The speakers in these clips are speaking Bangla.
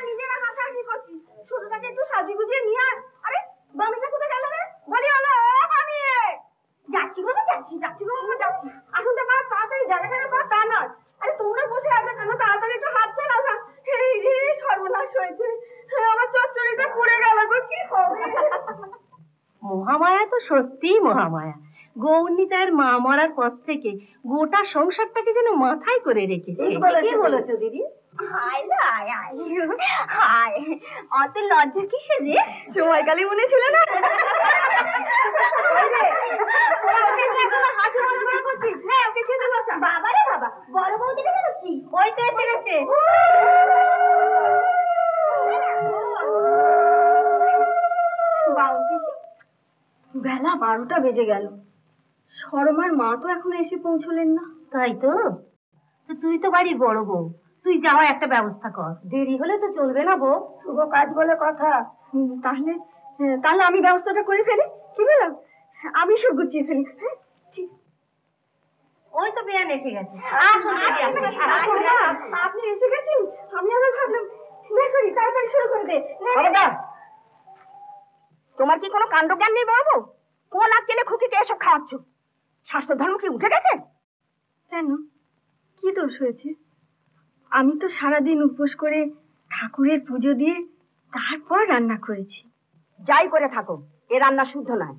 নিজেরা হাসাহাসি করছি, ছোটটাকে একটু সাজিয়ে গুজিয়ে নিয়ে আয়। আরে বামিটা কোথায় গেল রে? বলি হলো বামি, যাচ্ছি গো যাচ্ছি যাচ্ছি গো যাচ্ছি। আসুন তো মা, তাড়াতাড়ি জায়গা জায়গা পা, তা নয়। আরে তোমরা বসে আছো কেন? তাড়াতাড়ি একটু হাত চালাও না। এই রে সর্বনাশ হয়েছে, আমার চচ্চড়িটা পুড়ে গেল গো, কি হবে? মহামায়া তো সত্যিই মহামায়া। গৌরনীতার মা মরার পর থেকে গোটা সংসারটাকে যেন মাথায় করে রেখেছে। কি বলেছো দিদি? অত লজ্জা কিসে রে? সময়কালে মনে ছিল না? বাবা রে বাবা, বড় বৌদিকে জানাচ্ছি, ওই তো এসে গেছে। বেলা 12টা বেজে গেল, শর্মার মা তো এখনো এসে পৌঁছলেন না। তাই তো, তুই তো বাড়ির বড় বউ, তুই যাওয়া একটা ব্যবস্থা কর। দেরি হলে তো চলবে না বউ, শুভ কাজ বলে কথা। তাহলে তাহলে আমি ব্যবস্থাটা করে ফেলি, কি বললাম? আমি সব গুছিয়ে ফেলি। ওই তো বেয়ান এসে গেছে। আপনি এসে গেছেন? আমি আবার ভাবলাম তাড়াতাড়ি শুরু করে দে। তোমার কি কোনো কাণ্ড জ্ঞান নেই বাবু? কোন আক্কেলে খুকিকে এসব খাওয়াচ্ছ? স্বাস্থ্য ধর্ম কি উঠে গেছে? কেন, কি দোষ হয়েছে? আমি তো সারাদিন উপোস করে ঠাকুরের পুজো দিয়ে তারপর রান্না করেছি। যাই করে থাকো, এ রান্না শুদ্ধ নয়।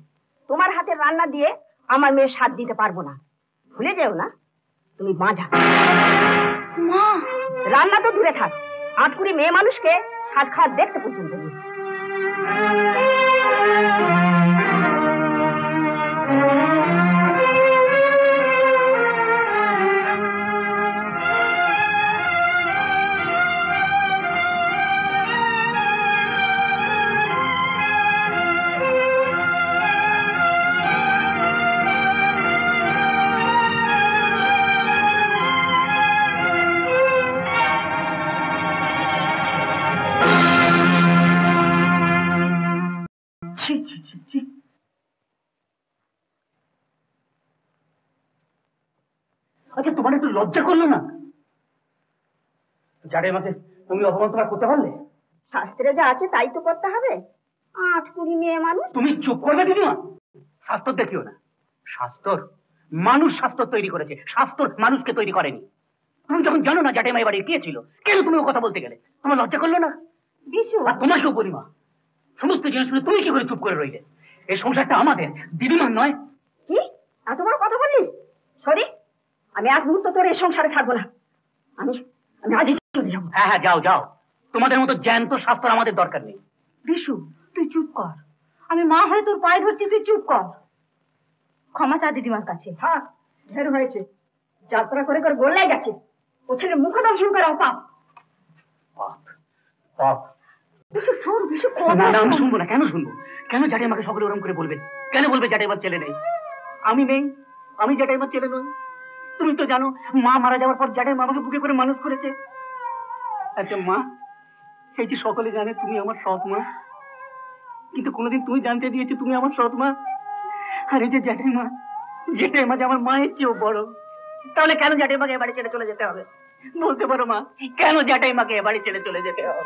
তোমার হাতের রান্না দিয়ে আমার মেয়ের স্বাদ দিতে পারবো না। ভুলে যেও না, তুমি বাঁধা। মা, রান্না তো দূরে থাক, আটকুড়ি মেয়ে মানুষকে স্বাদ খাওয়া দেখতে পর্যন্ত নেই। আচ্ছা, তোমার একটু লজ্জা করলো না? জাডে মাকে তুমি অপমান তোমার করতে পারলে? শাস্ত্রে যা আছে তাই তো করতে হবে, আটকুড়ি মেয়ে মানুষ। তুমি চুপ করবে দিদিমা? শাস্ত্র দেখিও না। শাস্ত্র মানুষ শাস্ত্র তৈরি করেছে, শাস্ত্র মানুষকে তৈরি করেনি। তুমি যখন জানো না জাটে মায়ের বাড়ি কে ছিল, কেন তুমি ও কথা বলতে গেলে? তোমার লজ্জা করলো না? বিশু, আর তোমাকেও পরিমা, সমস্ত জিনিস শুনে তুমি কি করে চুপ করে রইলে? এই সংসারটা আমাদের, দিদিমার নয়। কি এত বড় কথা বললি? সরি, আমি আজ মুহূর্ত তোর এই সংসারে থাকবো না। আমি আমি আজই চলে যাবো। হ্যাঁ হ্যাঁ, যাও যাও, তোমাদের মতো জ্যান্ত শাস্ত্র আমাদের দরকার নেই। বিশু, তুই চুপ কর। আমি মা হয়ে তোর পায়ে ধরছি, তুই চুপ কর। ক্ষমা চা দিদিমার কাছে। থাক, ঢের হয়েছে। যাত্রা করে করে গোল্লাই গেছে, ও ছেলে মুখ দর্শন করা পাপ। পাপ পাপ। বিশু শোন, বিশু না না, আমি শুনবো না। কেন শুনবো? কেন জাটে আমাকে সকলে ওরম করে বলবে? কেন বলবে জাটে আমার ছেলে নেই? আমি নেই, আমি জাটে আমার ছেলে নই। তুমি তো জানো, মা মারা যাওয়ার পর জাটে আমাকে বুকে করে মানুষ করেছে। আচ্ছা মা, এই যে সকলে জানে তুমি আমার সৎ মা, কিন্তু কোনোদিন তুমি জানতে দিয়েছো তুমি আমার সৎ মা? আর এই যে জ্যাঠাই মা, জ্যাঠাই মা যে আমার মায়ের চেয়েও বড়, তাহলে কেন জ্যাঠাই মাকে এ বাড়ি ছেড়ে চলে যেতে হবে? বলতে পারো মা, কেন জ্যাঠাই মাকে এ বাড়ি ছেড়ে চলে যেতে হবে?